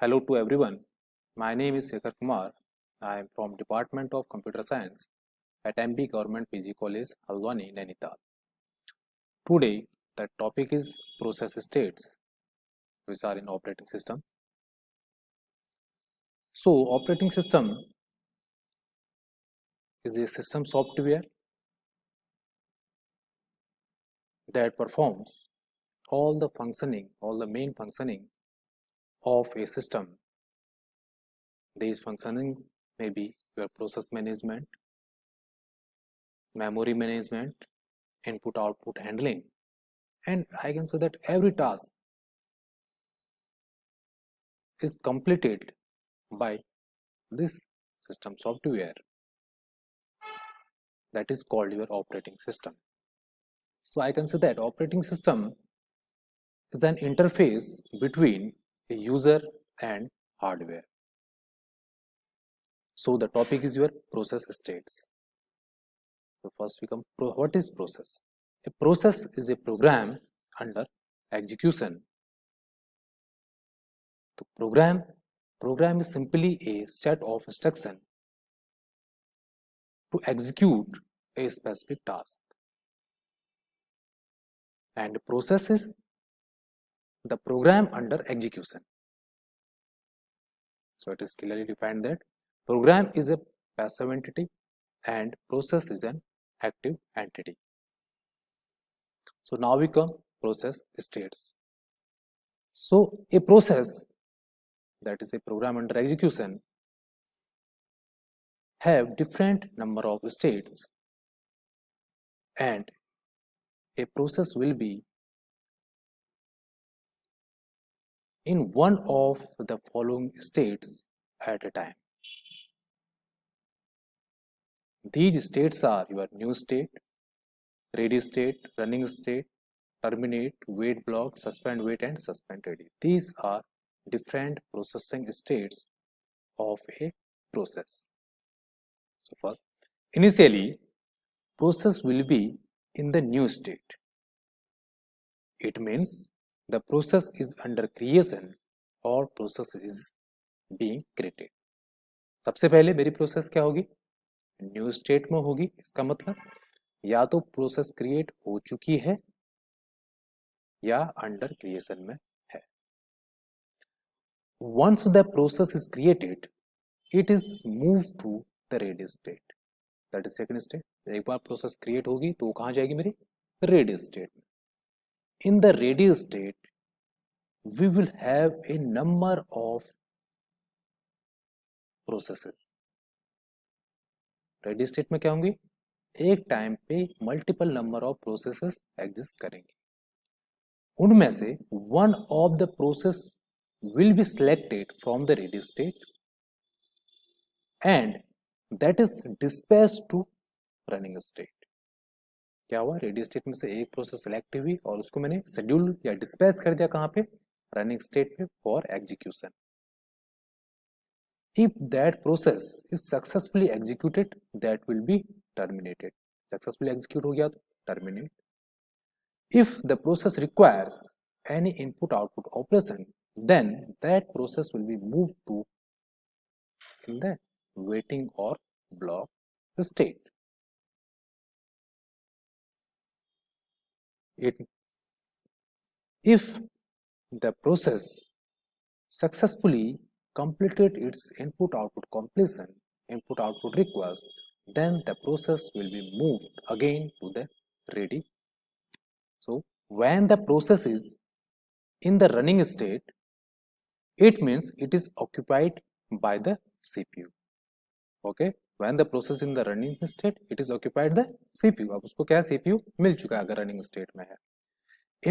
Hello to everyone. My name is Shekhar Kumar. I am from Department of Computer Science at MB Government PG College, Haldwani, Nainital. Today, the topic is process states, which are in operating system. So, operating system is a system software that performs all the main functioning of a system. These functionings may be your process management, memory management, input output handling, and I can say that every task is completed by this system software that is called your operating system. So I can say that operating system is an interface between a user and hardware. So the topic is your process states. So first we come, what is process? A process is a program under execution. The program is simply a set of instructions to execute a specific task, and process is the program under execution. So it is clearly defined that program is a passive entity and process is an active entity. So now we come process states. So a process, that is a program under execution, have different number of states, and a process will be in one of the following states at a time. These states are your new state, ready state, running state, terminate, wait block, suspend wait, and suspend ready. These are different processing states of a process. So first, initially, process will be in the new state. It means the process is under creation or process is being created. सबसे पहले मेरी process क्या होगी? New state में होगी. इसका मतलब या तो प्रोसेस क्रिएट हो चुकी है या अंडर क्रिएशन में है. Once the process is created, it is moved to the ready state. That is second state. एक बार प्रोसेस क्रिएट होगी तो वो कहाँ जाएगी मेरी? रेडी स्टेट में. In the ready state, we will have a number of processes. Ready state में क्या होंगी? एक टाइम पे multiple number of processes exist करेंगे. उनमें से one of the process will be selected from the ready state and that is dispatched to running state. क्या हुआ? रेडी स्टेट में से एक प्रोसेस सेलेक्ट हुई और उसको मैंने शेड्यूल या डिस्पैच कर दिया कहाँ पे? रनिंग स्टेट पे for execution. If that process is successfully executed, that will be terminated. Successfully execute हो गया तो terminate. If the process requires any input-output operation, then that process will be moved to in the waiting or block state. If the process successfully completed its input-output completion, input-output request, then the process will be moved again to the ready. So when the process is in the running state, it means it is occupied by the CPU. Okay, when the process in the running state, it is occupied the CPU. अब उसको क्या CPU मिल चुका है अगर running state में है.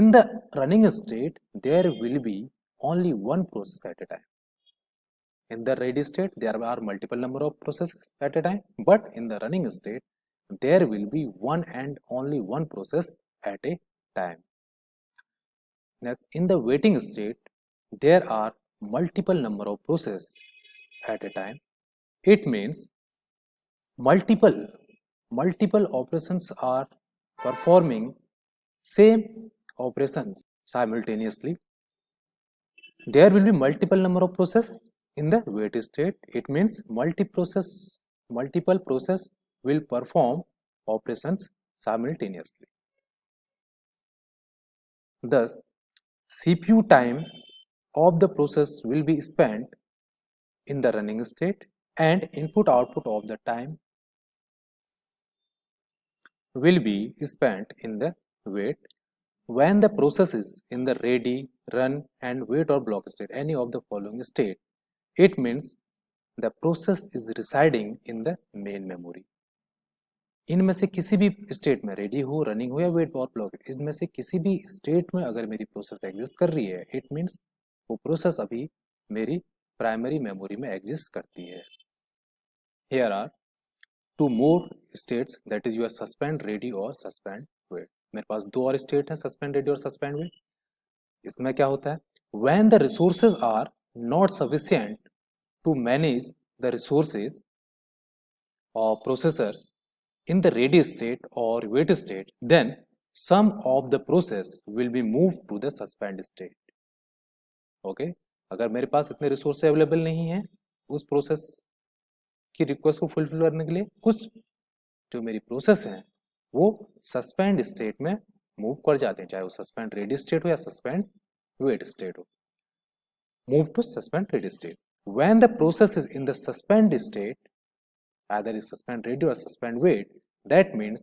In the running state, there will be only one process at a time. In the ready state, there are multiple number of processes at a time, but in the running state, there will be one and only one process at a time. Next, in the waiting state, there are multiple number of processes at a time. It means multiple operations are performing same operations simultaneously. there will be multiple number of process in the wait state. It means multiple process will perform operations simultaneously. Thus, CPU time of the process will be spent in the running state, and input output of the time will be spent in the wait. When the process is in the ready, run and wait or block state, any of the following state, it means the process is residing in the main memory. इनमें से किसी भी state में, ready हो, running हो या wait और block, इनमें से किसी भी स्टेट में अगर मेरी प्रोसेस एग्जिस्ट कर रही है, इट मीन्स वो प्रोसेस अभी मेरी प्राइमरी मेमोरी में एग्जिस्ट करती है. Here are two more states, that is your suspend, ready और सस्पेंड वेट. मेरे पास दो और स्टेट है, सस्पेंड रेडी और सस्पेंड वेट. इसमें क्या होता है, when the resources are not sufficient to manage the resources और processor in the ready state or wait state, then some of the process will be moved to the suspend state. Okay, अगर मेरे पास इतने resource available नहीं है उस process की request को fulfil करने के लिए, कुछ जो मेरी प्रोसेस है वो सस्पेंड स्टेट में मूव कर जाते हैं, चाहे वो सस्पेंड रेडी स्टेट हो या सस्पेंड वेट स्टेट हो. Move to suspend ready state. When the process is in the suspend state, either is suspend ready or suspend wait, that means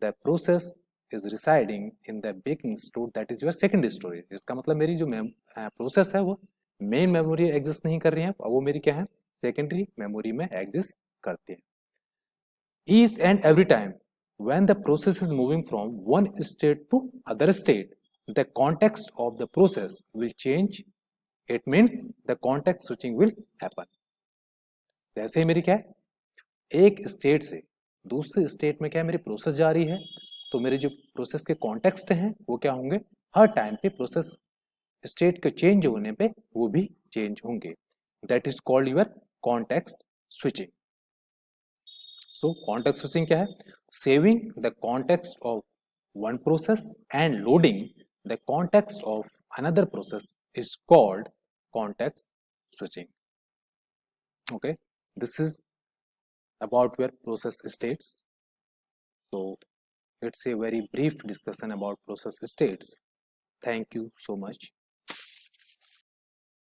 the process is residing in the baking store, that is your secondary storage. इसका मतलब मेरी जो process है वो main memory exist नहीं कर रही है, वो मेरी क्या है, सेकेंडरी मेमोरी में एग्जिस्ट करती है. Each and every time when the process is moving from one state to other state, the context of the process will change. It means the context switching will happen. जैसे ही मेरी क्या है, एक state से दूसरे state में क्या है, मेरी प्रोसेस जा रही है, तो मेरे जो प्रोसेस के कॉन्टेक्स्ट हैं वो क्या होंगे, हर टाइम पे प्रोसेस स्टेट के चेंज होने पे वो भी चेंज होंगे. That is called your context switching. So context switching क्या है, saving the context of one process and loading the context of another process is called context switching. Okay, this is about your process states. So it's a very brief discussion about process states. Thank you so much.